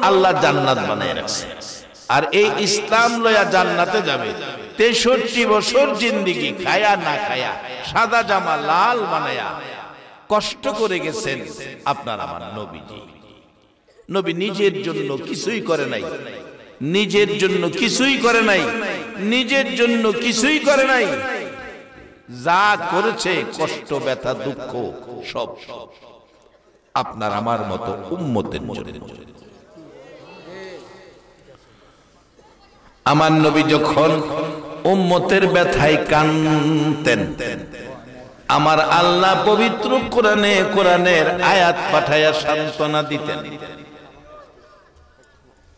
আল্লাহ জান্নাত বানায় রাখছে। আর এই ইসলাম লয়া জান্নাতে যাবে 63 বছর জিন্দেগি খায়া না খায়া, সাদা জামা লাল বানায়া কষ্ট করে গেছেন আপনার আমার নবীজি। নবী নিজের জন্য কিছুই করে নাই, নিজের জন্য কিছুই করে নাই, নিজের জন্য কিছুই করে নাই। যা করেছে কষ্ট, ব্যথা, দুঃখ সব আপনার আমার মতো উম্মতের জন্য। আমার নবী যখন উম্মতের ব্যথায় কাঁদতেন, আমার আল্লাহ পবিত্র কোরআনের আয়াত পাঠায়া সান্ত্বনা দিতেন।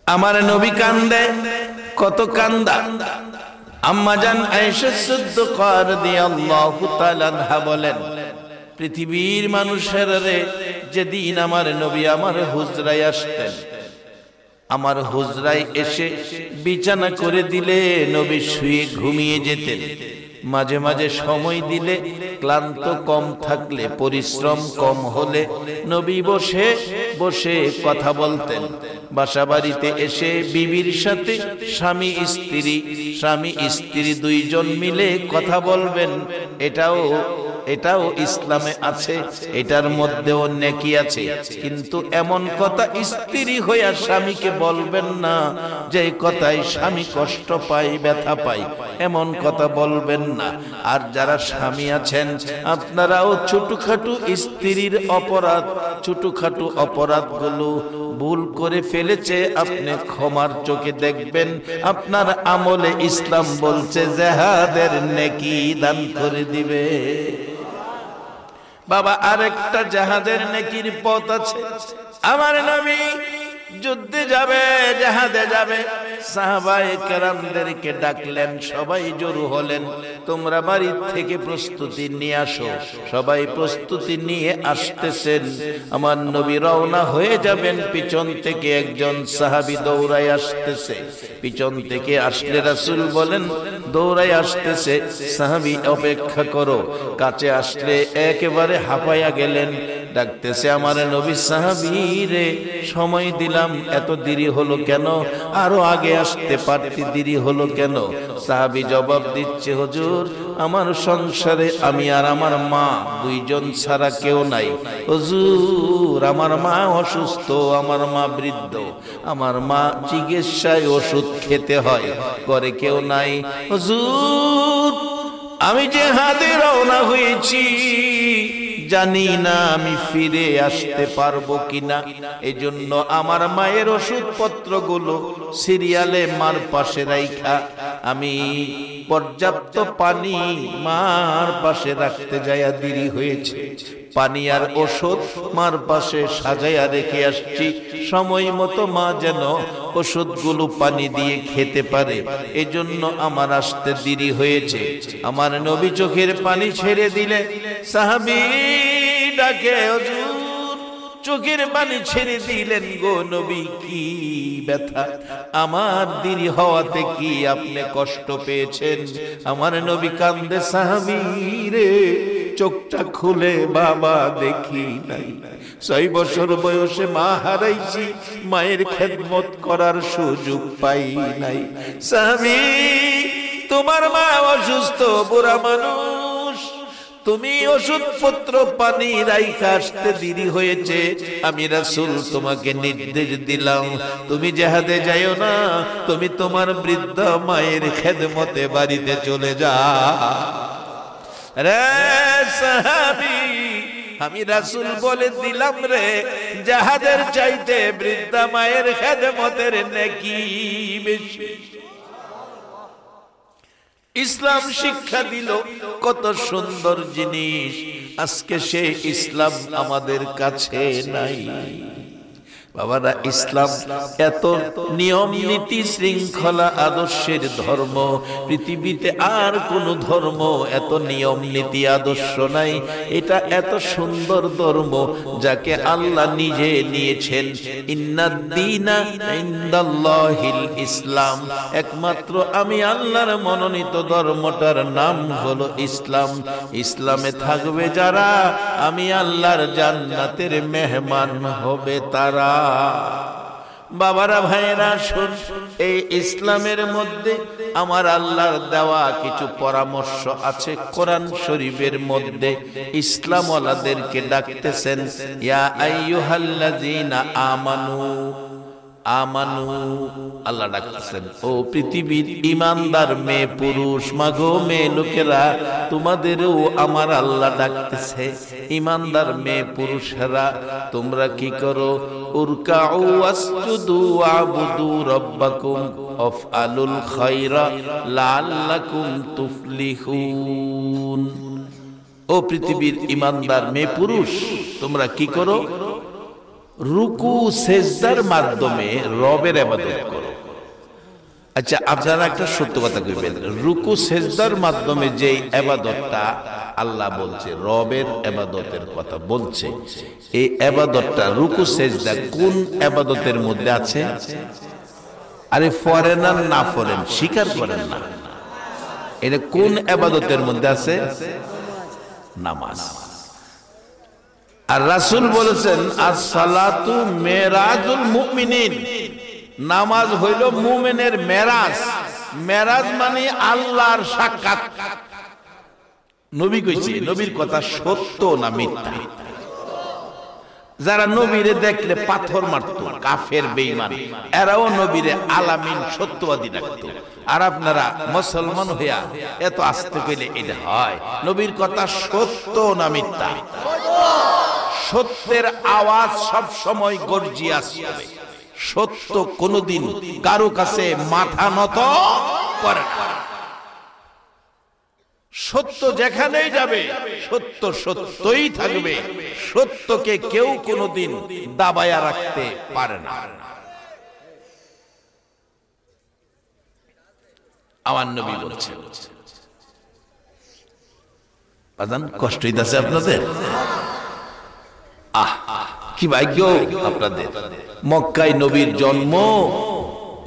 আমার নবী কান্দে, কত কান্দা। আম্মা জান আয়েশা সিদ্দিকা রাদিয়াল্লাহু তাআলা আনহা বলেন, পৃথিবীর মানুষেরা যেদিন আমার নবী আমার হুজরায় আসতেন, আমার হুজরায় এসে বিছানা করে দিলে নবী শুয়ে ঘুমিয়ে যেতেন। মাঝে মাঝে সময় দিলে, ক্লান্ত কম থাকলে, পরিশ্রম কম হলে নবী বসে বসে কথা বলতেন। বাসা বাড়িতে এসে বিবির সাথে স্বামী স্ত্রী দুইজন মিলে কথা বলবেন। এটাও ইসলামে আছে, এটার মধ্যেও নেকি আছে। কিন্তু এমন কথা স্ত্রী হইয়া স্বামীকে বলবেন না যে কথায় স্বামী কষ্ট পায়, ব্যথা পায়, এমন কথা বলবেন না। আর যারা স্বামী আছেন, আপনারাও ছোটখাটো স্ত্রীর অপরাধ, ছোটখাটো অপরাধগুলো ভুল করে ফেলেছে, আপনি ক্ষমার চোখে দেখবেন। আপনার আমলে ইসলাম বলছে জিহাদের নেকি দান করে দিবে। বাবা, আরেকটা জিহাদের নেকির পথ আছে। আমার নবী যুদ্ধে যাবে, জিহাদে যাবে, সাহাবায়ে কেরামদেরকে ডাকলেন, সবাই জড়ো হলেন, তোমরা বাড়ি থেকে প্রস্তুতি নিয়ে আসো। সবাই প্রস্তুতি নিয়ে আসতেছেন। আমার নবী রওনা হয়ে যাবেন, পিছন থেকে একজন সাহাবী দৌড়ায় আসতেছে। পিছন থেকে আসলে রাসূল বলেন, দৌড়ায় আসতেছে, সাহাবী অপেক্ষা করো। কাছে আসলে একেবারে হাঁপায়া গেলেন, ডাকতেছে, আমার নবী সাহাবী রে, সময় দিলাম, এত দেরি হলো কেন? আরো আগে আসতে পারতে, দেরি হলো কেন? সাহাবী জবাব দিচ্ছে, হুজুর, আমার সংসারে আমি আর আমার মা দুইজন ছাড়া কেউ নাই। হুজুর, আমার মা অসুস্থ, আমার মা বৃদ্ধ, আমার মা চিকিৎসায় ওষুধ খেতে হয়, ঘরে কেউ নাই। হুজুর, আমি জিহাদে রওনা হয়েছি, জানি না আমি ফিরে আসতে পারবো কিনা। এই জন্য আমার মায়ের ওষুধপত্রগুলো সিরিয়ালে মার পাশে রাইখা, আমি পর্যাপ্ত পানি মার পাশে রাখতে যাইয়া দেরি হয়েছে। পানি আর ওষুধ মার পাশে সাজাইয়া রেখে আসছি, সময় মতো মা যেন ওষুধগুলো পানি দিয়ে খেতে পারে। এই জন্য আমার আসতে দেরি হয়েছে। আমার নবী চোখের পানি ছেড়ে দিলে, সাহাবী ডাকে, হুজুর, চোখের পানি ছেড়ে দিলেন গো নবী, কি ব্যথা? আমার দেরি হওয়াতে কি আপনি কষ্ট পেয়েছেন? আমার নবী কান্দে, সাহাবী রে, চোখটা খুলে বাবা দেখি নাই, 6 বছর বয়সে মা হারাইছি, মায়ের খেদমত করার সুযোগ পাই নাই। সাহাবী, তোমার মা অসুস্থ, বুড়া মানুষ, তুমি ওষুধপত্র পানি রাইখা আসতে দেরি হয়েছে। আমি রাসূল তোমাকে নির্দেশ দিলাম, তুমি জিহাদে যাইও না, তুমি তোমার বৃদ্ধ মায়ের খেদমতে বাড়িতে চলে যাও। রে সাহাবী, আমি রাসূল বলে দিলাম রে, জিহাদের চাইতে বৃদ্ধা মায়ের খেদমতের নেকি বেশি। ইসলাম শিক্ষা দিল কত সুন্দর জিনিস, আজকে সেই ইসলাম আমাদের কাছে নাই। বাবারা, ইসলাম এত নিয়ম নীতি শৃঙ্খলা আদর্শের ধর্ম, পৃথিবীতে আর কোন ধর্ম এত নিয়ম নীতি আদর্শ নাই। এটা এত সুন্দর ধর্ম, যাকে আল্লাহ নিজে নিয়েছেন। ইন্নাদ-দীনা ইনদাল্লাহিল ইসলাম, একমাত্র আমি আল্লাহর মনোনীত ধর্মটার নাম হলো ইসলাম। ইসলামে থাকবে যারা, আমি আল্লাহর জান্নাতের মেহমান হবে তারা। বাবারা ভাইয়েরা শুন, এই ইসলামের মধ্যে আমার আল্লাহর দেওয়া কিছু পরামর্শ আছে। কোরআন শরীফের মধ্যে ইসলাম ওয়ালাদেরকে ডাকতেছেন, ইয়া আইয়ুহাল্লাযীনা আমানু, আমানু আল্লাহ ডাকতেছেন, ও পৃথিবীর ইমানদার মেয়ে পুরুষ, মাগো মেয়ে লোকেরা, তোমাদেরও আমার আল্লাহ ডাকতেছে। ইমানদার মেয়ে পুরুষেরা তোমরা কি করো? উরকাউ ওয়াসজুদু ওয়াবুদু রাব্বাকুম ওয়াফআলুল খায়রা লাআল্লাকুম তুফলিহুন। ও পৃথিবীর ইমানদার মেয়ে পুরুষ, তোমরা কি করো? রুকু সেজদার মাধ্যমে রবের ইবাদত করো। আচ্ছা, আপনারা একটা সত্য কথা কইবেন, রুকু সেজদার মাধ্যমে যে ইবাদতটা আল্লাহ বলছে, রবের ইবাদতের কথা বলছে, এই ইবাদতটা রুকু সেজদা কোন ইবাদতের মধ্যে আছে? আরে ফরেন আর না ফরেন স্বীকার করেন না, এটা কোন ইবাদতের মধ্যে আছে? নামাজ। আর রাসূল বলেছেন, as-salatu মেরাজুল মুমিনিন, নামাজ হইল মুমিনের মেরাজ। মেরাজ মানে আল্লাহর সাক্ষাৎ। নবী কইছে, নবীর কথা সত্য না মিথ্যা? যারা নবীরে দেখলে পাথর মারত, কাফের বেঈমান, এরাও নবীরে আলামিন সত্যবাদী ডাকতো। আর আপনারা মুসলমান হইয়া এত আস্তে কইলে এটা হয়? নবীর কথা সত্য না মিথ্যা? সত্যের আওয়াজ সব সময় গর্জিয়ে আসবে। সত্য কোনদিন কারো কাছে মাথা নত করে না। সত্য যেখানেই যাবে সত্য সত্যই থাকবে। সত্যকে কেউ কোনদিন দাবায়া রাখতে পারে না। আমার নবী বলছেন, বাজান কষ্ট হইতাছে আপনাদের? কি ভাগ্য আপনাদের! মক্কায় নবীর জন্ম,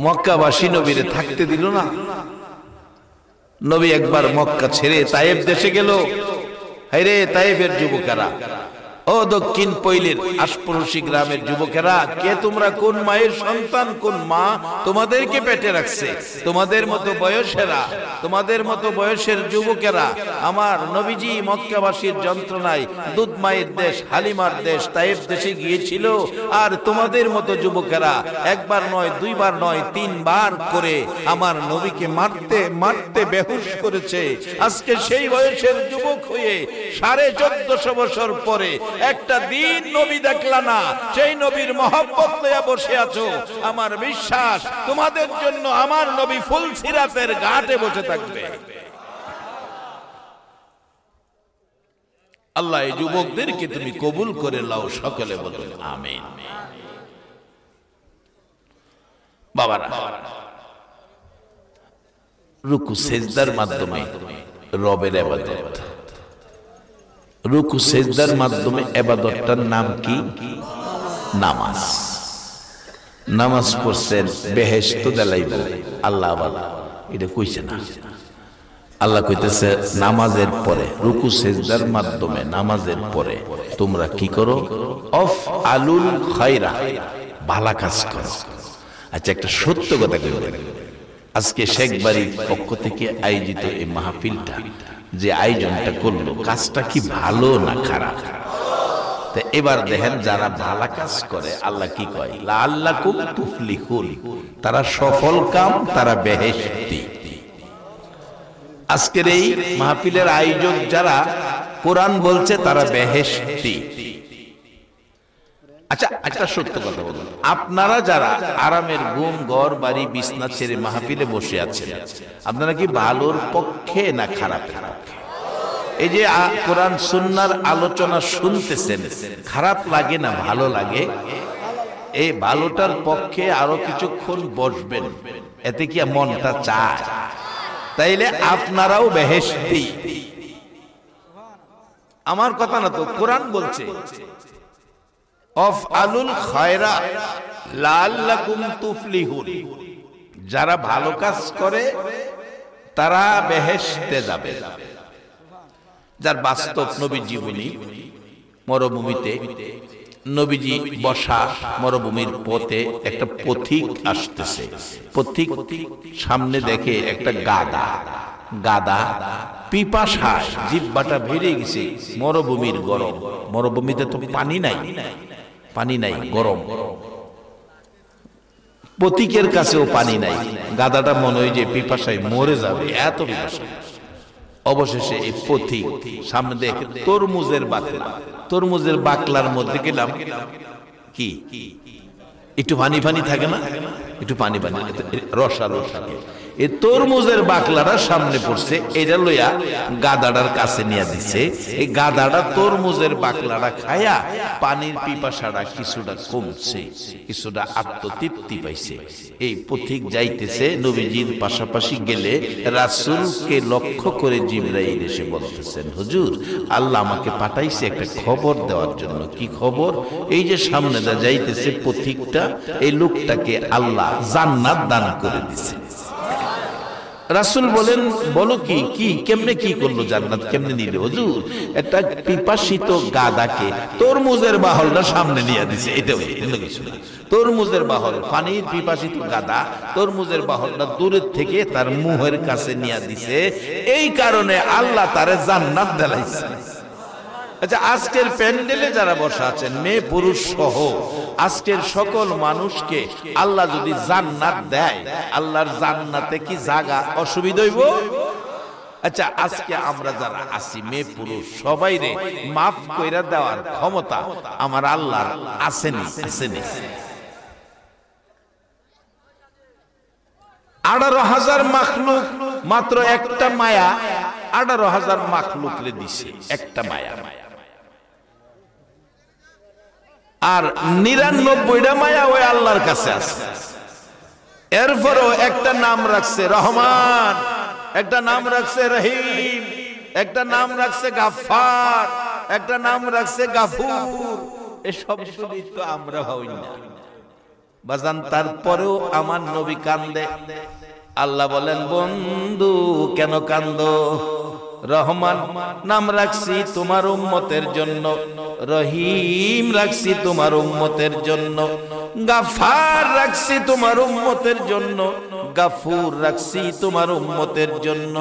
মক্কাবাসী নবীরে থাকতে দিল না। নবী একবার মক্কা ছেড়ে তায়েফ দেশে গেল। হায়রে তায়েফের যুবকেরা, ও দক্ষিণ পৈলের আশপাশি গ্রামের যুবকেরা, কে তোমরা? কোন মায়ের সন্তান? কোন মা তোমাদেরকে পেটে রাখছে? তোমাদের মতো বয়সেরা, তোমাদের মতো বয়সের যুবকেরা আমার নবীজি মক্কাবাসীর যন্ত্রণায় দুধ মায়ের দেশ হালিমার দেশ তায়েফ দেশে গিয়েছিল। আর তোমাদের মতো যুবকেরা একবার নয়, দুইবার নয়, তিনবার করে আমার নবীকে মারতে মারতে বেহুশ করেছে। আজকে সেই বয়সের যুবক হয়ে 1450 বছর পরে একটা দিন নবী দেখলা না, সেই নবীর মহব্বত লইয়া বসে আছো। আমার বিশ্বাস তোমাদের জন্য আমার নবী ফুলসিরাতের ঘাটে বসে থাকবে। আল্লাহ এই যুবকদেরকে তুমি কবুল করে নাও, সকলে বলুন আমিন। বাবারা, রুকু সেজদার মাধ্যমে রবের ইবাদত, রুকু সেজদার মাধ্যমে ইবাদতটার নাম কি? নামাজ। নামাজ পড়ছেন বেহেশত দিলাইব আল্লাহ। আবার এটা কইছে না, আল্লাহ কইতেছে নামাজের পরে, রুকু সেজদার মাধ্যমে নামাজের পরে তোমরা কি করো? অফ আলুল খায়রা, ভালো কাজ করো। আচ্ছা, একটা সত্য কথা কইবেন, আজকে শেখ বাড়ির পক্ষ থেকে আয়োজিত এই মাহফিলটা যে আয়োজনটা করলো, কাজটা কি ভালো না খারাপ? তো এবার দেখেন, যারা ভালো কাজ করে আল্লাহ কি কয়? লাআল্লাকুম তুফলিহুন, তারা সফল কাম, তারা বেহেশতি। আজকের এই মাহফিলের আয়োজক যারা, কোরআন বলছে তারা বেহেশতি। আচ্ছা, একটা সত্য কথা বলুন, আপনারা যারা আরামের ঘুম ঘর বাড়ি বিছনা ছেড়ে মাহফিলে বসে আছেন, আপনারা কি ভালোর পক্ষে না খারাপের পক্ষে? এই যে কোরআন সুন্নাহর আলোচনা শুনতেছেন, খারাপ লাগে না ভালো লাগে? এই ভালোটার পক্ষে আরো কিছুক্ষণ বসবেন, এতে কি মনটা চায়? তাইলে আপনারাও বেহেশতি। আমার কথা না তো, কোরআন বলছে আফআলুল খায়রা লাআল্লাকুম তুফলিহুন, যারা ভালো কাজ করে তারা বেহেশতে যাবে। যার বাস্তব নবী জীবনী, মরুভূমিতে নবীজি বসা মরুভূমির পথে একটা পথিক আসতেছে। পথিক সামনে দেখে একটা গাদা পিপাসায় জিহ্বাটা ভেড়ে গেছে। মরুভূমির গরম, মরুভূমিতে তো পানি নাই, গরম। পথিকের কাছেও পানি নাই। গাদাটা মনে হয় যে পিপাসায় মরে যাবে, এত পিপাসা। অবশেষে এই পথিক সামনে দেখে তরমুজের বাকলার মধ্যে গেলাম কি একটু পানি থাকে না, একটু পানি রসালো থাকে। এই তরমুজের বাকলাটা সামনে পড়ছে, এটা লইয়া গাদাটার কাছে নিয়ে দিছে। এই গাদাটা তরমুজের বাকলাটা খায়া পানির পিপাসাটা কিছুটা কমছে, কিছুটা আত্মতৃপ্তি পাইছে। এই পথিক যাইতেছে, নবীজির পাশাপাশি গেলে রাসূলকে লক্ষ্য করে জিবরাইল এসে বলতেছেন, হুজুর আল্লাহ আমাকে পাঠাইছে একটা খবর দেওয়ার জন্য। কি খবর? এই যে সামনে দা যাইতেছে পথিকটা, এই লোকটাকে আল্লাহ জান্নাত দান করে দিছে। রাসূল বলেন, বলো কি কেমনে কি করলো, জান্নাত কেমনে নিলে? হুজুর একটা পিপাসিত গাদাকে তরমুজের বাহলটা সামনে নিয়ে দিছে। এটাও কিছু না, তরমুজের বাহল, পানির পিপাসিত গাদা তরমুজের বাহলটা দূরের থেকে তার মুহের কাছে নিয়ে দিছে। এই কারণে আল্লাহ তারে জান্নাত দিলাইছে। আচ্ছা, আজকের প্যান্ডেলে যারা বসা আছেন, মেয়ে পুরুষ সহ আজকের সকল মানুষকে আল্লাহ যদি জান্নাত দেয়, আল্লাহর জান্নাতে কি জায়গা অসুবিধা হইব? আচ্ছা, আজকে আমরা যারা আছি মেয়ে পুরুষ সবাইরে মাফ কইরা দেওয়ার ক্ষমতা আমার আল্লাহর আসেনি। 18,000 মাখলুক, মাত্র একটা মায়া 18,000 মাখলুকরে দিছে, একটা মায়া। আর 99টা মায়া ওই আল্লাহর কাছে আছে। এরপরও একটা নাম রাখছে রহমান, একটা নাম রাখছে রহিম, একটা নাম রাখছে গাফফার, একটা নাম রাখছে গাফুর। এসব শুনি তো আমরা হই না বাজান। তারপরেও আমার নবী কান্দে। আল্লাহ বলেন, বন্ধু কেন কান্দো? রহমান নাম রাখছি তোমার উম্মতের জন্য, রহিম রাখছি তোমার উম্মতের জন্য, গাফার রাখছি তোমার উম্মতের জন্য, গাফুর রাখছি তোমার উম্মতের জন্য।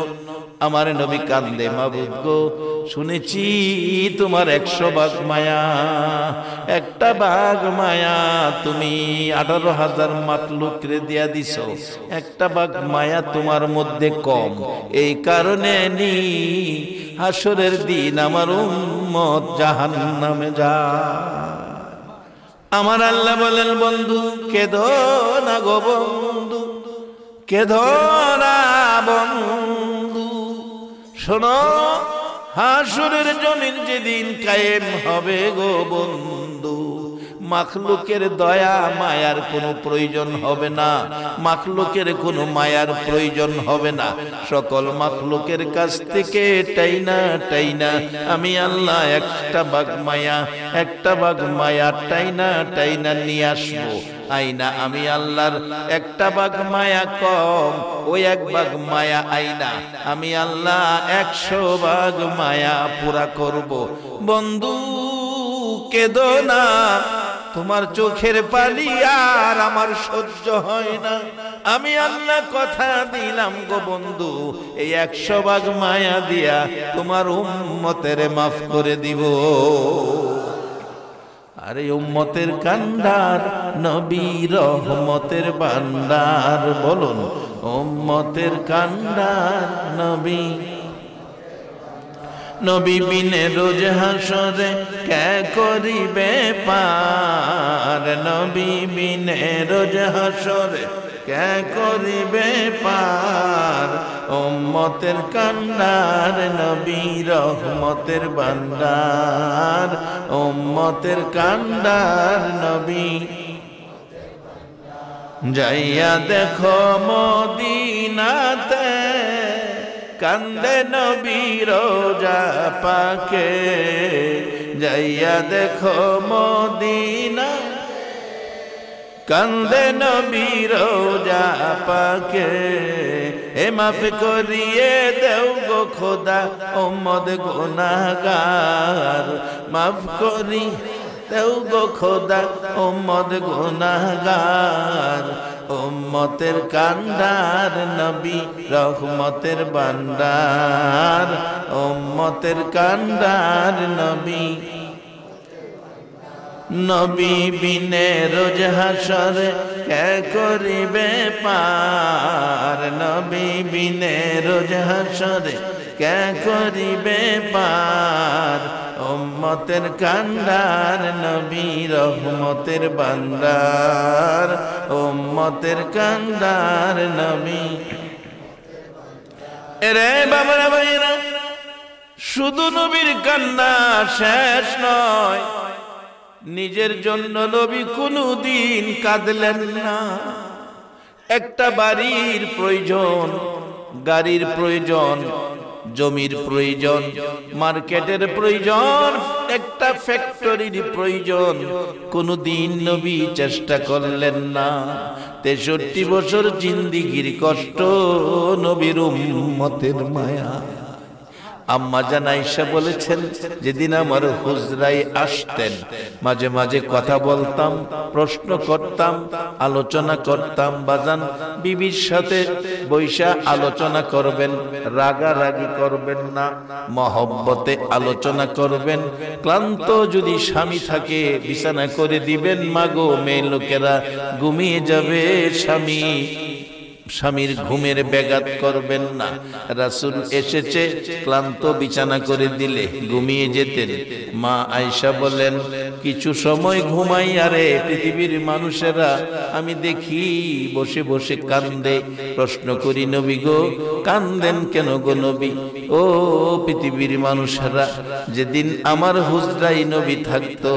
আমার নবী কান্দে, মাবুদ গো, শুনেছি তোমার 100 ভাগ মায়া, একটা ভাগ মায়া তুমি 18,000 মাখলুকরে দিয়া দিছো, একটা ভাগ মায়া তোমার মধ্যে কম। এই কারণে হাসরের দিন আমার উম্মত জাহান্নামে যায়। আমার আল্লাহ বলেন, বন্ধু কেঁদো না গো বন্ধু, কেঁদো না বন্ধু, শোনো হাসরের জমিন যেদিন কায়েম হবে গো বন্ধু, মাখলুকের দয়া মায়ার কোনো প্রয়োজন হবে না, মাখলুকের কোনো মায়ার প্রয়োজন হবে না। সকল মাখলুকের কাছ থেকে টাইনা আমি আল্লাহ একটা ভাগ মায়া টাইনা নিয়ে আসবো। আইনা আমি আল্লাহর একটা ভাগ মায়া কম, ওই 1 ভাগ মায়া আইনা আমি আল্লাহ 100 ভাগ মায়া পুরা করব। বন্ধু কেঁদো না, তোমার চোখের পানি আর আমার সহ্য হয় না। আমি আল্লাহ কথা দিলাম গো বন্ধু, এই 100 ভাগ মায়া দিয়া তোমার উম্মতের মাফ করে দিব। আরে উম্মতের কান্ডার নবী রহমতের ভান্ডার, বলুন উম্মতের কান্ডার নবী। নবী বিনে রোজ হাসরে কে করিবে পার, নবী বিনে রোজ হাসরে কে করিবে পার। উম্মতের কান্ডার নবী রহমতের ভান্ডার, উম্মতের কান্ডার নবী। যাইয়া দেখো মদিনাতে কান্দে নবী রোজা পাকে, যাইয়া দেখো মদিনা কান্দে নবী রোজা পাকে। এ মাফ করিয়ে দেও গো খোদা উম্মত গুনাহগার, মাফ করি দেও গো খোদা উম্মত গুনাহগার উম্মতের কান্ডার নবী রহমতের ভান্ডার উম্মতের কান্ডার নবী নবী বিনে রোজ হাসরে কে করিবে পার নবী বিনে রোজ হাসরে কে করিবে পার উম্মতের কান্ডার নবী রহমতের ভান্ডার উম্মতের কান্ডার নবী এরে বাবারা ভাইরা শুধু নবীর কান্না শেষ নয় নিজের জন্য নবী কোনদিন কাঁদলেন না একটা বাড়ির প্রয়োজন গাড়ির প্রয়োজন জমির প্রয়োজন মার্কেটের প্রয়োজন একটা ফ্যাক্টরির প্রয়োজন কোনদিন নবী চেষ্টা করলেন না 63 বছর জিন্দেগীর কষ্ট নবীর উম্মতের মায়া আম্মা জান আয়েশা বলেছেন যেদিন আমার হুজরায় আসতেন মাঝে মাঝে কথা বলতাম প্রশ্ন করতাম আলোচনা করতাম বাজান বিবির সাথে বৈশা আলোচনা করবেন রাগারাগি করবেন না মহব্বতে আলোচনা করবেন ক্লান্ত যদি স্বামী থাকে বিছানা করে দিবেন মাগো মেয়ে লোকেরা ঘুমিয়ে যাবে স্বামীর ঘুমের ব্যাঘাত করবেন না রাসূল এসেছে ক্লান্ত বিছানা করে দিলে ঘুমিয়ে যেতেন মা আয়েশা বলেন কিছু সময় ঘুমাই আরে পৃথিবীর মানুষেরা আমি দেখি বসে বসে কান্দে প্রশ্ন করি নবী গো কান্দেন কেন গো নবী ও পৃথিবীর মানুষেরা যেদিন আমার হুজরাই নবী থাকতো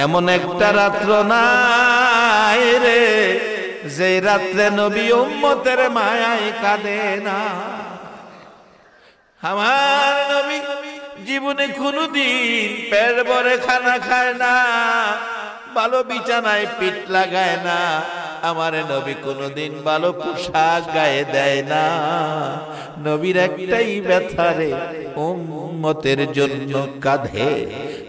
এমন একটা রাত্র নাই রে যে রাত্রে নবী উম্মতের মায়ায় কাঁদে না আমার নবী জীবনে কোনদিন পেট ভরে খানা খায় না ভালো বিছানায় পিঠ লাগায় না আমার নবী কোনদিন ভালো পোশাক গায়ে দেয় না নবীর একটাই ব্যথা রে উম্মতের জন্য কাঁধে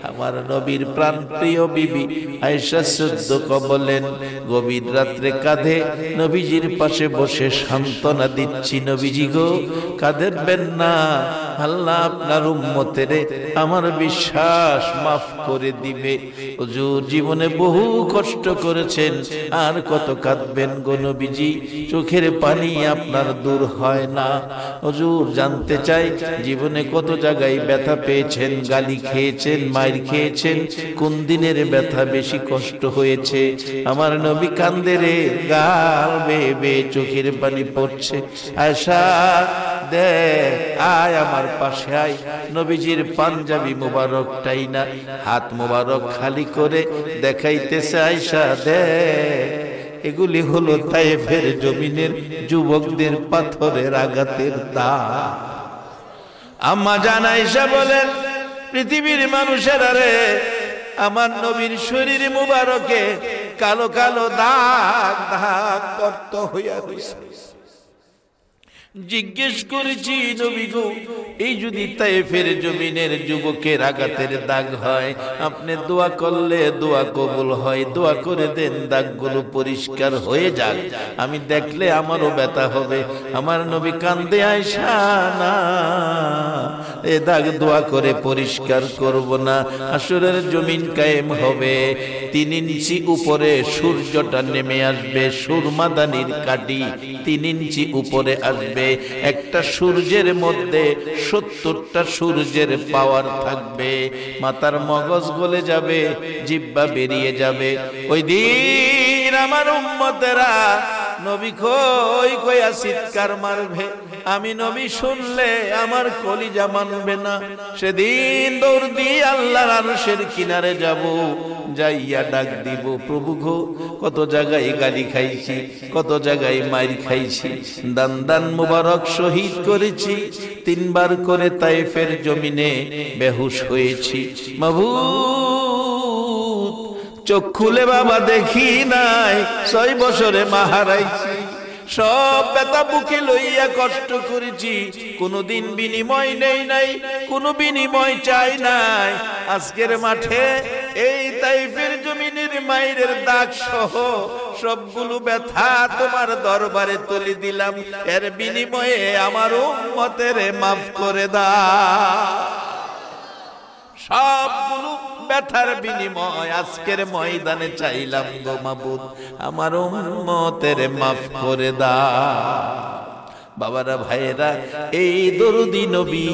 আমার নবীর প্রাণপ্রিয় বিবি আয়েশা সিদ্দিক বলেন গভীর রাত্রে কাঁধে নবীজির পাশে বসে সান্ত্বনা দিচ্ছি নবীজি গো কাঁদেবেন না আল্লাহ আপনার উম্মতের আমার বিশ্বাস মাফ করে দিবে হুজুর জীবনে বহু কষ্ট করেছেন আর কত কাঁদবেন গো নবীজি চোখের পানি আপনার দূর হয় না হুজুর জানতে চাই জীবনে কত জায়গায় ব্যথা পেয়েছেন গালি খেয়েছেন মাইর খেয়েছেন কোন দিনের ব্যথা বেশি কষ্ট হয়েছে আমার নবী কান্দে রে গাল বেয়ে বেয়ে চোখের পানি পড়ছে আয়েশা দে আয় আমার পাশে আয় নবীজির পাঞ্জাবি মোবারকটাই না হাত মোবারক খালি করে দেখাইতেছে আয়েশা দে এগুলি হলো তায়েফের জমিনের যুবকদের পাথরের আঘাতের দাগ আম্মা জান আয়েশা বলেন পৃথিবীর মানুষেরা রে আমার নবীর শরীর মুবারকে কালো কালো দাগ দাগ গর্ত হইয়া রইছে জিজ্ঞেস করেছি নবী গো এই যদি তায়েফের জমিনের যুবকের আঘাতের দাগ হয় আপনি দোয়া করলে দোয়া কবুল হয় দোয়া করে দেন দাগগুলো পরিষ্কার হয়ে যাক আমি দেখলে আমারও ব্যথা হবে আমার নবী কান্দে আয়েশা না এ দাগ দোয়া করে পরিষ্কার করব না হাসরের জমিন কায়েম হবে 3 ইঞ্চি উপরে সূর্যটা নেমে আসবে সুরমাদানির কাটি 3 ইঞ্চি উপরে আসবে একটা সূর্যের মধ্যে 70টা সূর্যের পাওয়ার থাকবে মাথার মগজ গলে যাবে জিহ্বা বেরিয়ে যাবে ওই দিন আমার উম্মতেরা নবী কই কইয়া চিৎকার মারবে আমি নবী শুনলে আমার কলিজা মানবে না সেদিন দৌড় দিয়ে আল্লাহর আরশের কিনারে যাব যাইয়া ডাক দিব প্রভু গো কত জায়গায় গালি খাইছি কত জায়গায় মাইর খাইছি দান দান মুবারক শহীদ করেছি 3 বার করে তায়েফের জমিনে বেহুশ হয়েছি মাবুদ চোখ খুলে বাবা দেখি নাই 6 বছরে মা হারাইছি সব ব্যথা বুকে লইয়া কষ্ট করেছি, কোনোদিন বিনিময় নেই নাই, কোনো বিনিময় চাই নাই। আজকের মাঠে এই তাইফের জমিনের মায়ের দাগ সহ সবগুলো ব্যথা তোমার দরবারে তুলে দিলাম, এর বিনিময়ে আমার উম্মতের মাফ করে দাও। সবগুলো ব্যথার বিনিময় আজকের ময়দানে চাইলাম গো মাবুদ, আমার উম্মতের মাফ করে দাও। বাবারা ভাইয়েরা, এই দরুদি নবী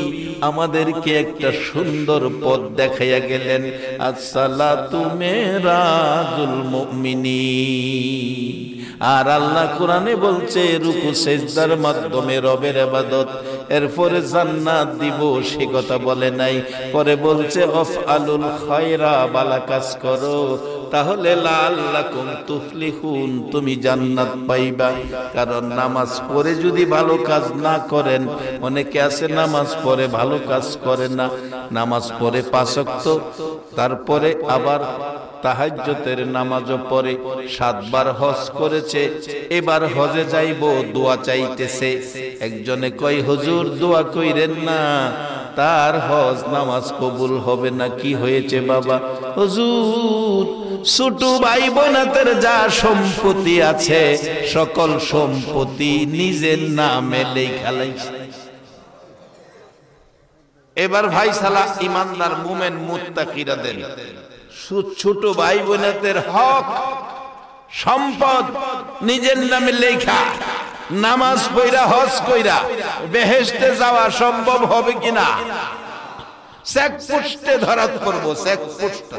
আমাদেরকে একটা সুন্দর পথ দেখাইয়া গেলেন। আসসালাতু মিরাজুল মুমিনিন। আর আল্লাহ কোরআনে বলছে রুকু সিজদার মাধ্যমে রবের ইবাদত, এরপরে জান্নাত দিব সে কথা বলে নাই। পরে বলছে আফআলুল খায়রা, ভালো কাজ করো তাহলে লাআল্লাকুম তুফলিহুন, তুমি জান্নাত পাইবা। কারণ নামাজ পড়ে যদি ভালো কাজ না করেন, অনেকে আছে নামাজ পড়ে ভালো কাজ করে না, নামাজ পড়ে 5 ওয়াক্ত, তারপরে আবার তাহাজ্জুদের নামাজও পড়ে, 7 বার হজ করেছে, এবার হজে যাইব, দোয়া চাইতেছে। একজনে কয় হুজুর দোয়া কইরেন না, তার হজ নামাজ কবুল হবে না। কি হয়েছে বাবা? হুজুর ছোট ভাই বোনাদের যা সম্পত্তি আছে সকল সম্পত্তি নিজের নামে লেখা লাইছে। এবার ভাই সালা ইমানদার মুমিন মুত্তাকিরা দেন, ছোট ভাই বোনাদের হক সম্পদ নিজের নামে লেখা, নামাজ পড়া হজ কইরা বেহেশতে যাওয়া সম্ভব হবে কিনা? চেকপোস্টে ধরা করব, চেকপোস্ট।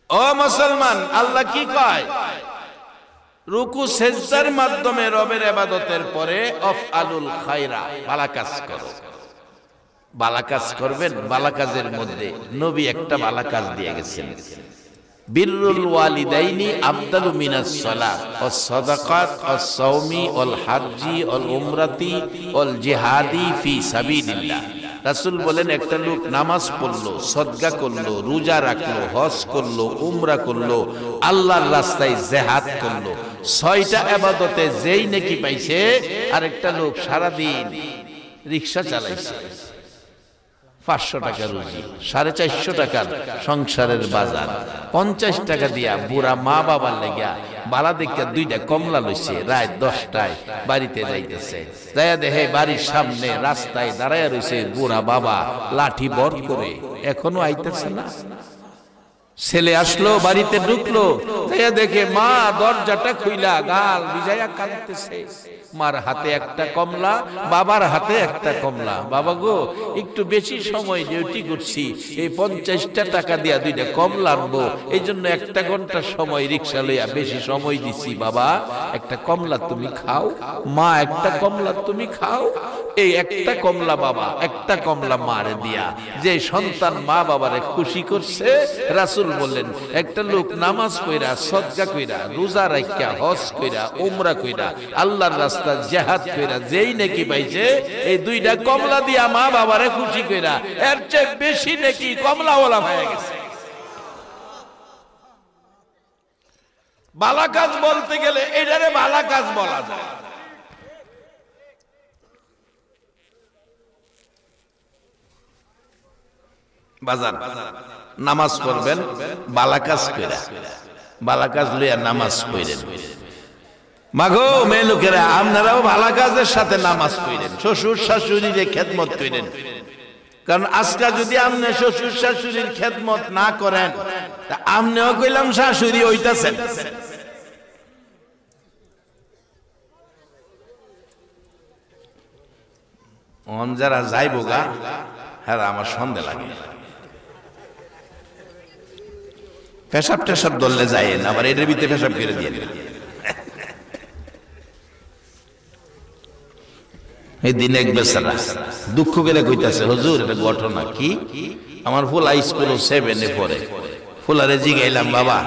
ও মুসলমান, আল্লাহ কি কয়? রুকু সিজদার মাধ্যমে রবের ইবাদতের পরে আফআলুল খায়রা, ভালো কাজ করো। ভালো কাজ করবেন, ভালো কাজের মধ্যে নবী একটা ভালো কাজ দিয়ে গেছেন। বিররুল ওয়ালিদাইনি আফদালু মিনাস সালাত ওয়াস সাদাকাত ওয়াস সাওমি ওয়াল হাজ্জি ওয়াল উমরাতি ওয়াল জিহাদি ফি সাবিলিল্লাহ। রাসূল বলেন একটা লোক নামাজ পড়লো, সদকা করলো, রোজা রাখলো, হজ করলো, উমরা করলো, আল্লাহর রাস্তায় জিহাদ করলো, 6টা ইবাদতে যেই নেকি পাইছে। আর একটা লোক সারাদিন রিকশা চালাইছে, 500 টাকা রুজি, 450 টাকার সংসারের বাজার, 50 টাকা দিয়া বুড়া মা বাবার লেগা বালা দেখা 2টা কমলা লইছে, রাত 10টায় বাড়িতে যাইতেছে, যাইয়া দেখে বাড়ির সামনে রাস্তায় দাঁড়াইয়া রইছে বুড়া বাবা লাঠি বর করে, এখনো আইতেছে না। ছেলে আসলো, বাড়িতে ঢুকলো, যাইয়া দেখে মা দরজাটা খুইলা গাল ভিজাইয়া কাঁদতেছে। মার হাতে একটা কমলা, বাবার হাতে একটা কমলা। বাবা গো, একটু বেশি সময় ডিউটি করছি, এই 50টা টাকা দিয়া 2টা কমলা আনবো, এই জন্য 1 ঘন্টা সময় রিক্সা লইয়া বেশি সময় দিছি। বাবা একটা কমলা তুমি খাও, মা একটা কমলা তুমি খাও। এই একটা কমলা বাবা, একটা কমলা মারে দিয়া যে সন্তান মা বাবারে খুশি করছে, রাসূল বললেন একটা লোক নামাজ পড়া, সদকা কইরা, রোজা রাখা, হজ কইরা, উমরা কইরা, আল্লাহর রাস্তায় জিহাদ কইরা যেই নেকি পাইছে, এই 2টা কমলা দিয়া মা বাবারে খুশি কইরা, এর চেয়ে বেশি নেকি কমলাওয়ালা হয়ে গেছে। ভালো কাজ বলতে গেলে এটারে ভালো কাজ বলা যায়। বাজার নামাজ পড়বেন, ভালো কাজ কইরা, ভালো কাজ লইয়া নামাজ পড়েন। মাগো মেয়ে লোকেরা, আপনারাও ভালো কাজের সাথে নামাজ পড়েন, শ্বশুর শাশুড়ির খেদমত করেন। কারণ আজকে যদি আপনি শ্বশুর শাশুড়ির খেদমত না করেন, তা আপনিও কইলাম শাশুড়ি হইতাছেন। যারা যাইব গা, হ্যাঁ আমার সন্দেহ লাগে। পেশাব টেশাব ধরলে যায় না, আবার এটার ভিতরে পেশাব করে দিয়ে এই দিন এক বেচারা দুঃখ করে কইতাছে, হুজুর এটা ঘটনা কি? আমার ফুলা স্কুল 7-এ পড়ে, ফুলারে জিগাইলাম বাবা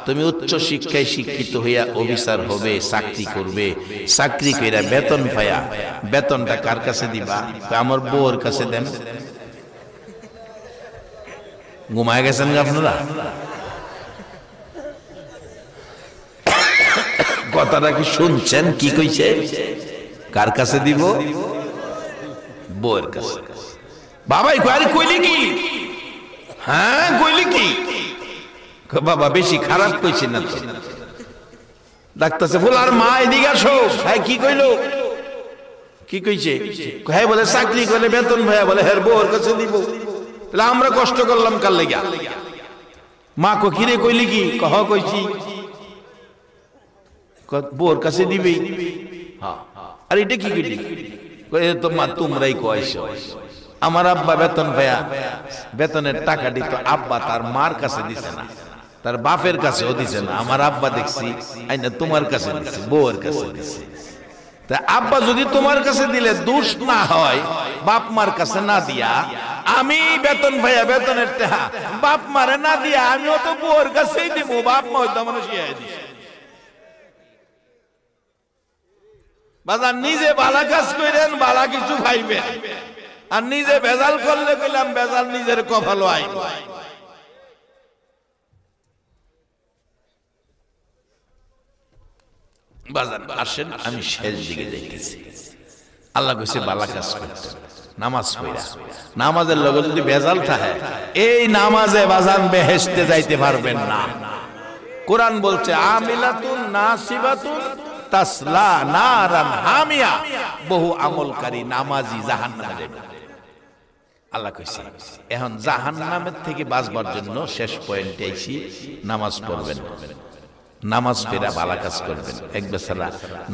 তুমি উচ্চ শিক্ষায় শিক্ষিত হইয়া অফিসার হবে, চাকরি করবে, চাকরি কইরা বেতন পায়া বেতনটা কার কাছে দিবা? আমার বউর কাছে দেন। ঘুমায় গেছেন আপনারা? কথাটা কি শুনছেন? কি কইছে? কার কাছে দিব? বউয়ের কাছে। বাবাই আরে কইলি কি? হ্যাঁ কইলি কি? বাবা বেশি খারাপ কইছি না তো। ডাক্তারছে ফুলার মা এদিকে আসো। হ্যাঁ কি কইলো? কি কইছে? হ্যাঁ বলে চাকরি করে বেতন ভাইয়া বলে হ্যাঁ বউয়ের কাছে দিব। তাহলে আমরা কষ্ট করলাম কার লেগা? মা কো কিরে কইলি কি? কহ কইছি বউর কাছে দিবি। হ্যাঁ আর এটা কি কইলি? তো মা তোমরাই কইছো আমার আব্বা বেতন ভাইয়া বেতনের টাকা দিত, আব্বা তার মার কাছে দিছে না, তার বাপের কাছেও দিছে না। আমার আব্বা দেখছি আইনা তোমার কাছে দিছে, বউয়ের কাছে দিছে। তা আব্বা যদি তোমার কাছে দিলে দোষ না হয়, বাপ মার কাছে না দিয়া আমি বেতন ভাইয়া বেতনের টাকা বাপ মারে না দিয়া আমিও তো বউয়ের কাছেই দিব। বাপ মা হয়তো আমার শিয়াই দিছে। বাজার নিজে বালা কাজ করেন, বালা কিছু খাইবেন, আর নিজে বেজাল করলে কইলাম বেজাল নিজের কপালও আইব। বাজার আসেন আমি শেষ দিকে যাইতেছি। আল্লাহ কইছে বালা কাজ করতে, নামাজ পড়া। নামাজের লগে যদি বেজাল থাকে এই নামাজে বাজান বেহেশতে যাইতে পারবেন না। কোরআন বলছে আমিলাতুন নাসিবাতুন তাসলা নারান হামিয়া, বহু আমলকারী নামাজি জাহান্নামে যাবে। আল্লাহ কইছে এখন জাহান্নামের থেকে বাঁচবার জন্য শেষ পয়েন্টে আইছি, নামাজ পড়বেন, নামাজ পড়া ভালো কাজ করবেন। এক বেচারা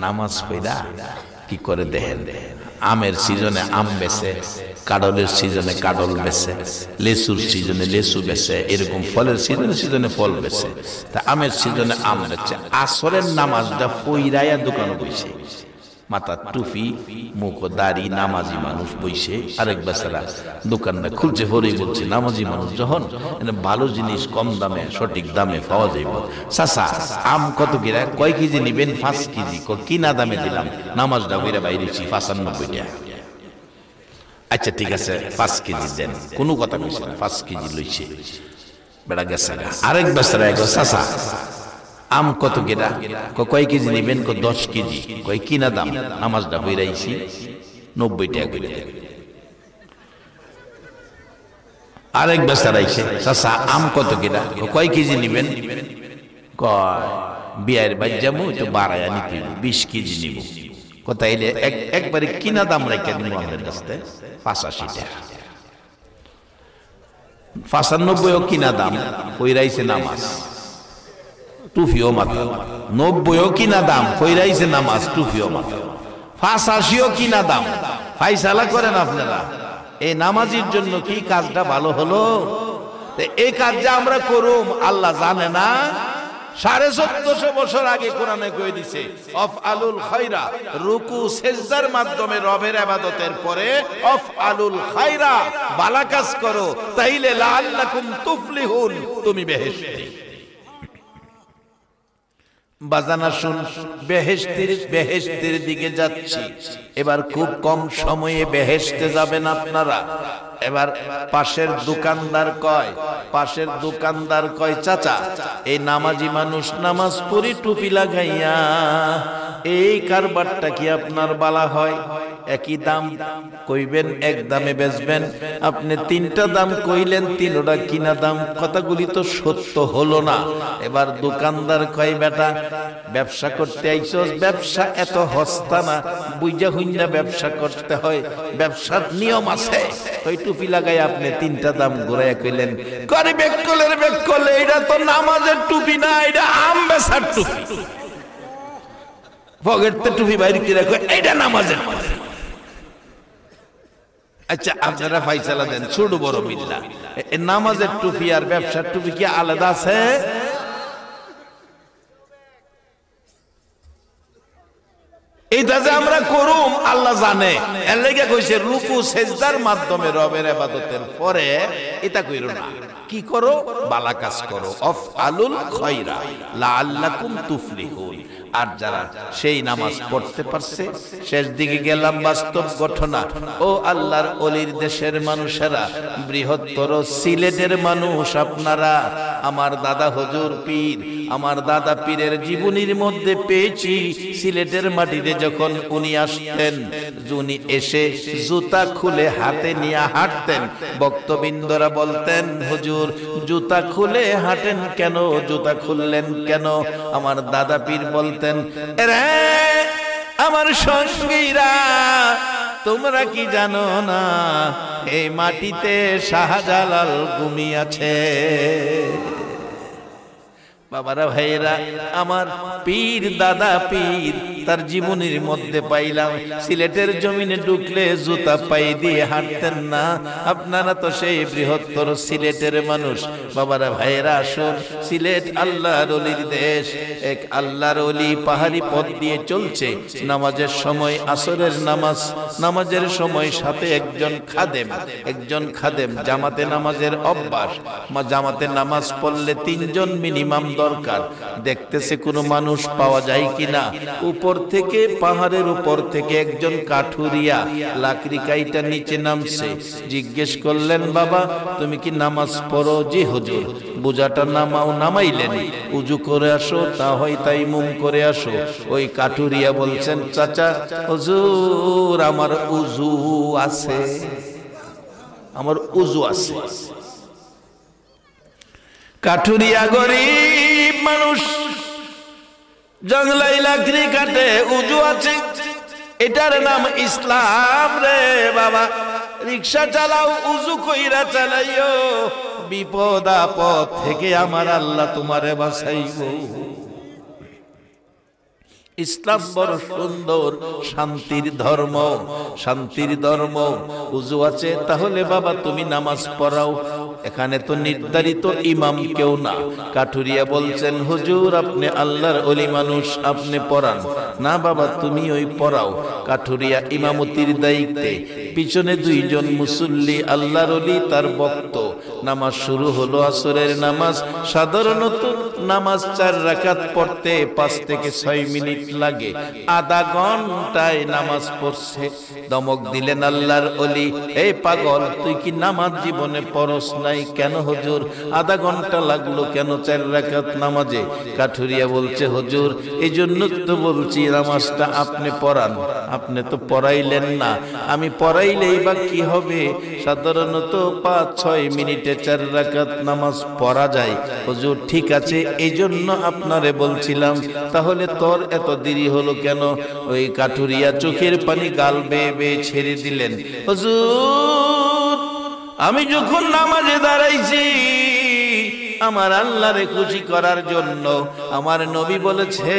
নামাজ পড়া কি করে দেখেন, আমের সিজনে আম বেচে, কাঁঠালের সিজনে কাঁঠাল বেচে, লেচুর সিজনে লেচু বেচে, এরকম ফলের সিজনে সিজনে ফল বেচে। তা আমের সিজনে আম বেচে, আসরের নামাজটা পইরাইয়া দোকানে বইছে, মাথা টুপি মুখ দাড়ি নামাজি মানুষ বইছে। আরেক বেচারা দোকানটা খুলছে, পরেই বলছে নামাজি মানুষ যখন ভালো জিনিস কম দামে সঠিক দামে পাওয়া যাইব। চাচা আম কত কিরা? কয় কেজি নিবেন? 5 কেজি। কিনা দামে দিলাম, নামাজটা বইরা বাইরেছি 95 টাকা। আচ্ছা ঠিক আছে 5 কেজি দেন, কোনো কথা কইছে না, 5 কেজি লইছে বেড়া গেছে। আরেক বেচারা চাচা আম কত কেরা? কয় কেজি নিবেন? 10 কেজি। কয় কিনা দাম? নামাজটা বইরাইছি 90 টাকা করে। আরেক বেচারা আইছে, চাচা আম কত কেরা? কয় কেজি নিবেন? কয় বিয়ের বাজ্জামু তো বাড়াইয়া নিতে 20 কেজি নিব। কোথায় একবারে কিনা দাম রাখা নিব আমাদের কাছে 85 টাকা। 95ও কিনা দাম, কইরাইছে নামাজ, টুফিও মাথা। 90ও কিনা দাম, কইরাইছে নামাজ, টুফিও মাথা। 85ও কিনা দাম। ফাইসালা করেন আপনারা, এই নামাজির জন্য কি কাজটা ভালো হলো? এই কাজটা আমরা করুম আল্লাহ জানে না? 1450 বছর আগে কোরআনে কয়ে দিছে আফআলুল খায়রা, রুকু সেজদার মাধ্যমে রবের ইবাদতের পরে আফআলুল খায়রা, ভালো কাজ করো, তাইলে লাআল্লাকুম তুফলিহুন, তুমি বেহেশতে। বাজানা শুন, বেহেশতের দিকে যাচ্ছি। এবার খুব কম সময়ে বেহেশতে যাবেন আপনারা। এবার পাশের দোকানদার কয় চাচা এই নামাজি মানুষ নামাজ পড়ি টুপি লাগাইয়া এই কারবারটা কি আপনার বালা হয়? একই দাম কইবেন, এক দামে বেচবেন। আপনি 3টা দাম কইলেন, 3টা কিনা দাম। কথাগুলি তো সত্য হলো না। এবার দোকানদার কয় বেটা ব্যবসা করতে আইছস, ব্যবসা এত হস্তা না, বুঝা হুইনা ব্যবসা করতে হয়, ব্যবসার নিয়ম আছে। ওই টুপি লাগাই আপনি 3টা দাম ঘুরাইয়া কইলেন, করে বেকলে এটা তো নামাজের টুপি না, এটা আম বেচার টুপি। পকেটে টুপি বাইরে কি রাখো, এটা নামাজের টুপি। আচ্ছা আপনারা ফাইসালা দেন, ছোট বড় মিল্লা, নামাজের টুপি আর ব্যবসার টুপি কি আলাদা আছে? এইটা যে আমরা করুম আল্লাহ জানে, এর লাগি কইছে রুকু সেজদার মাধ্যমে রবের ইবাদতের পরে এটা কইরো না। কি করো? ভালো কাজ করো। আফআলুল খায়রা লাআল্লাকুম তুফলিহুন। আর যারা সেই নামাজ পড়তে পারছে, শেষ দিকে গেলাম বাস্তব ঘটনা। ও আল্লাহর ওলির দেশের মানুষেরা, বৃহত্তর সিলেটের মানুষ আপনারা, আমার দাদা হুজুর পীর, আমার দাদা পীরের জীবনীর মধ্যে পেয়েছি সিলেটের মাটিতে যখন উনি আসতেন, উনি এসে জুতা খুলে হাতে নিয়ে হাঁটতেন। ভক্তবৃন্দরা বলতেন, হুজুর জুতা খুলে হাঁটেন কেন, জুতা খুললেন কেন? আমার দাদা পীর বলতেন, রে আমার সঙ্গীরা, তোমরা কি জানো না এই মাটিতে শাহজালাল ঘুমিয়েছে? বাবারা ভাইয়েরা, আমার পীর দাদা পীর তার জীবনের মধ্যে পাইলাম সিলেটের জমিনে ঢুকলে জুতা পাই দিয়ে হাঁটতেন না। আপনারা তো সেই বৃহত্তর সিলেটের মানুষ। বাবারা ভাইয়েরা, আসুন, সিলেট আল্লাহর ওলির দেশ। এক আল্লাহর ওলি পাহাড়ি পথ দিয়ে চলছে, নামাজের সময় আসরের নামাজের সময় সাথে একজন খাদেম জামাতে নামাজের অভ্যাস, জামাতে নামাজ পড়লে 3 জন মিনিমাম দরকার। দেখতেছে কোনো মানুষ পাওয়া যায় কিনা। উপর থেকে, পাহাড়ের উপর থেকে একজন কাঠুরিয়া লাকড়ি কাইটা নিচে নামছে। জিজ্ঞেস করলেন, বাবা তুমি কি নামাজ পড়ো? জি হুজুর। বোঝাটা নামাইলেন, উজু করে আসো, তা হয় তাইমুম করে আসো। ওই কাঠুরিয়া বলছেন, চাচা হুজুর আমার উজু আছে, আমার উজু আছে। কাঠুরিয়া গরিব মানুষ, জঙ্গলাই লাকড়ি কাটে, উজু আছে, এটার নাম ইসলাম রে বাবা। রিক্সা চালাও, উজু কইরা চালাইও, বিপদ আপদ থেকে আমার আল্লাহ তোমারে বাঁচাইব। ইসলাম বড় সুন্দর, শান্তির ধর্ম, শান্তির ধর্ম। উজু আছে, তাহলে বাবা তুমি নামাজ পড়াও। এখানে তো নির্ধারিত ইমাম কেউ না। কাঠুরিয়া বলছেন, হুজুর আপনি আল্লাহর ওলি মানুষ, আপনি পড়ান না। বাবা তুমি ওই পড়াও। কাঠুরিয়া ইমামতির দায়িত্বে, পিছনে 2 জন মুসল্লি আল্লাহর ওলি তার ভক্ত। নামাজ শুরু হলো, আসরের নামাজ। সাধারণত নামাজ 4 রাকাত পড়তে 5 থেকে 6 মিনিট লাগে। আধা ঘন্টায় নামাজ পড়ছে। দমক দিলেন আল্লাহর ওলি, এই পাগল তুই কি নামাজ জীবনে পড়স নাই? কেন হুজুর আধা ঘন্টা লাগলো কেন 4 রাকাত নামাজে? কাঠুরিয়া বলছে, হুজুর এই জন্য তো বলছি নামাজটা আপনি পড়ান। আপনি তো পড়াইলেন না, আমি পড়াইলেই বা কি হবে? সাধারণত 5-6 মিনিটে 4 রাকাত নামাজ পড়া যায়। হুজুর ঠিক আছে, এই জন্য আপনারে বলছিলাম। তাহলে তোর এত দেরি হলো কেন? ওই কাঠুরিয়া চোখের পানি গাল বেয়ে বেয়ে ছেড়ে দিলেন। হুজুর আমি যখন নামাজে দাঁড়াইছি আমার আল্লাহরে খুশি করার জন্য, আমার নবী বলেছে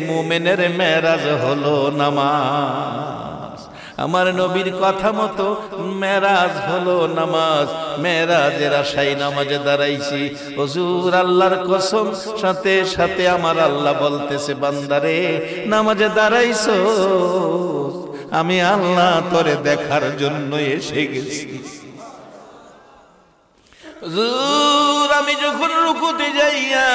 মুমিনের মেরাজ হলো নামাজ। আমার নবীর কথা মতো মেরাজ হলো নামাজ। মেরাজের আশায় নামাজে দাঁড়াইছি। হুজুর আল্লাহর কসম, সাথে সাথে আমার আল্লাহ বলতেছে, বান্দারে নামাজে দাঁড়াইছো, আমি আল্লাহ তোরে দেখার জন্য এসে গেছি। হুজুর আমি যখন রুকুতে যাইয়া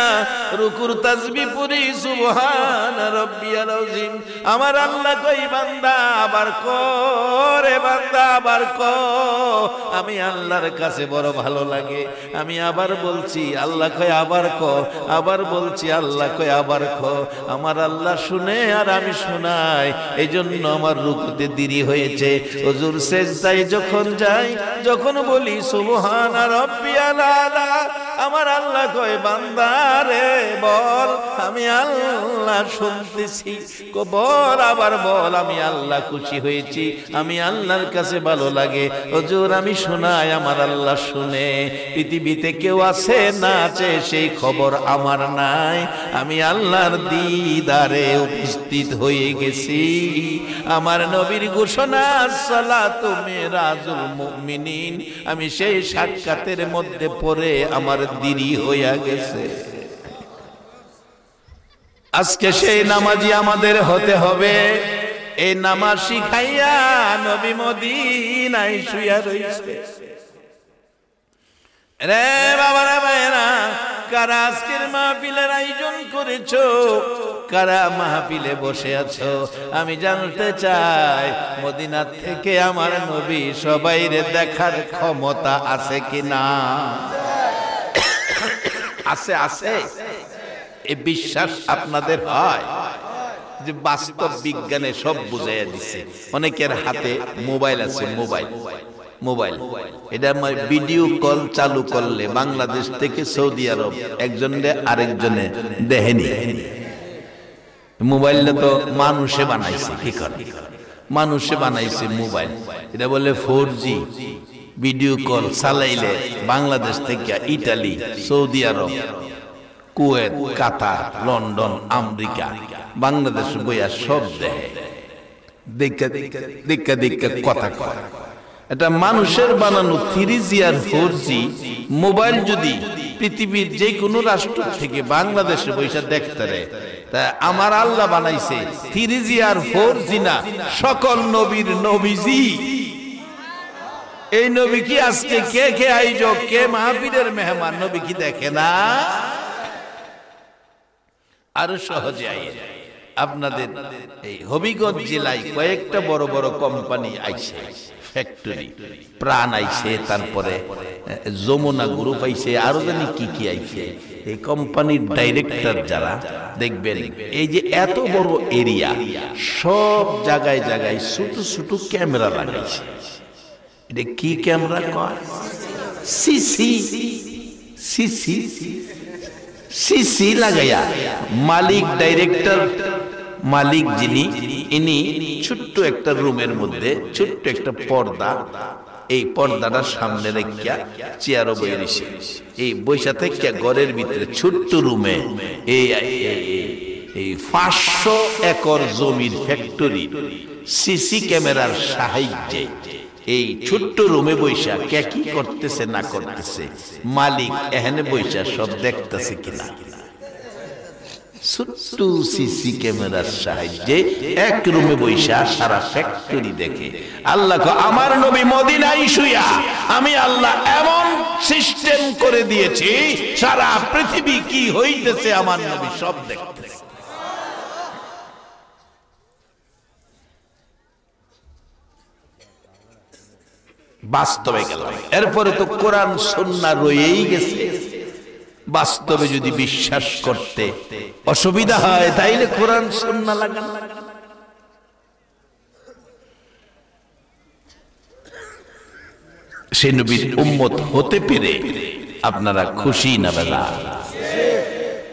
রুকুর তাসবিহ পড়ি সুবহান রাব্বিয়াল আযীম, আমার আল্লাহ কই বান্দা আবার করে, বান্দা আবার কর। আমি আল্লাহর কাছে বড় ভালো লাগে। আমি আবার বলছি, আল্লাহ কয় আবার কর, আবার বলছি, আল্লাহ কয় আবার কর। আমার আল্লাহ শুনে আর আমি শোনাই, এইজন্য আমার রুকুতে দেরি হয়েছে। হুজুর সেজদায় যখন যাই, যখন বলি সুবহান রাব্বিয়াল আলা, আমার আল্লাহ কয় বান্দা রে বল, আমি আল্লাহ শুনতেছি, বল আবার বল, আমি আল্লাহ খুশি হয়েছি, আমি আল্লাহর কাছে ভালো লাগে। হুজুর আমি শোনাই, আমার আল্লাহ শুনে। পৃথিবীতে কেউ আছে না আছে সেই খবর আমার নাই। আমি আল্লাহর দিদারে উপস্থিত হয়ে গেছি। আমার নবীর ঘোষণা সালাতু মিরাজুল মুমিনিন, আমি সেই সাক্ষাতের মধ্যে পড়ে আমার দেরি হইয়া গেছে। আজকে সেই নামাজি আমাদের হতে হবে। এই নামাজ শিখাইয়া নবী মদিনায় শুইয়া রইছে। রে বাবারা ভাইরা, কারা আজকের মাহফিলের আয়োজন করেছো, কারা মাহফিলে বসে আছো, আমি জানতে চাই মদিনা থেকে আমার নবী সবাইরে দেখার ক্ষমতা আছে কিনা? আছে আছে এই বিশ্বাস আপনাদের হয় যে বাস্তব বিজ্ঞানে সব বুঝাইয়া দিছে? অনেকের হাতে মোবাইল আছে, মোবাইল এটা ভিডিও কল চালু করলে বাংলাদেশ থেকে সৌদি আরব একজনে আরেকজনে দেখেনি। মোবাইলটা তো মানুষে বানাইছে, কি করে মানুষে বানাইছে মোবাইল, এটা বলে 4G। ভিডিও কল চালাইলে বাংলাদেশ থেকে ইটালি, সৌদি আরব, কুয়েত, কাতার, লন্ডন, আমেরিকা, বাংলাদেশ বইয়া সব দেখে দেখা কথা কয়। এটা মানুষের বানানো 3G আর 4G মোবাইল যদি পৃথিবীর যে কোনো রাষ্ট্র থেকে বাংলাদেশে বৈশা দেখতে রে, তা আমার আল্লাহ বানাইছে 3G আর 4G না, সকল নবীর নবীজি। এই নবী কি আজকে কে আয়োজক, কে মাহফিলের মেহমান, নবী কি দেখে না? আরো সহজে আইয়ে আপনাদের এই হবিগঞ্জ জেলায় কয়েকটা বড় বড় কোম্পানি আইছে, ফ্যাক্টরি, প্রাণ আইছে, তারপরে যমুনা গ্রুপ আইছে, আরো জানি কি কি আইছে। এই কোম্পানির ডাইরেক্টর যারা দেখবেন, এই যে এত বড় এরিয়া, সব জায়গায় জায়গায় ছোট ছোট ক্যামেরা লাগাইছে। এটা কি ক্যামেরা কয়? সিসি লাগাইয়া মালিক, ডাইরেক্টর মালিক যিনি, ইনি ছোট্ট একটা রুমের মধ্যে ছোট্ট একটা পর্দা, এই পর্দাটার সামনে রেখিয়া চেয়ারও বই রয়েছে। এই বৈশা থেকে ঘরের ভিতরে ছোট্ট রুমে এই 500 একর জমির ফ্যাক্টরি সিসি ক্যামেরার সাহায্যে এই ছোট্ট রুমে বৈশা কে কি করতেছে না করতেছে, মালিক এখানে বৈশা সব দেখতেছে কিনা। ছোট্ট সিসি ক্যামেরার সাহায্যে এক রুমে বৈশা সারা ফ্যাক্টরি দেখে। আল্লাহ আমার নবী মদিনায় শুয়া আমি আল্লাহ এমন সিস্টেম করে দিয়েছি, সারা পৃথিবী কি হইতেছে আমার নবী সব দেখতেছে। বাস্তবে গেল, এরপরে তো কোরআন সুন্নাহ রয়েই গেছে। বাস্তবে যদি বিশ্বাস করতে অসুবিধা হয় তাইলে কোরআন সুন্নাহ লাগান। সেই নবীর উম্মত হতে পেরে আপনারা খুশি না বেলা?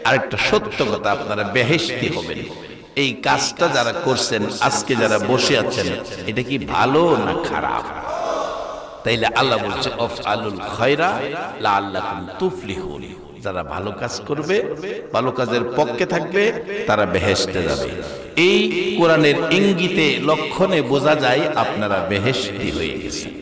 আরেকটা সত্য কথা, আপনারা বেহেশতি হবেন। এই কাজটা যারা করছেন, আজকে যারা বসে আছেন, এটা কি ভালো না খারাপ? তাইলে আল্লাহ বলছে আফআলুল খায়রা লাআল্লাকুম তুফলিহুন। যারা ভালো কাজ করবে, ভালো কাজের পক্ষে থাকবে, তারা বেহেশতে যাবে। এই কোরআনের ইঙ্গিতে লক্ষণে বোঝা যায় আপনারা বেহেশতি হয়ে গেছেন।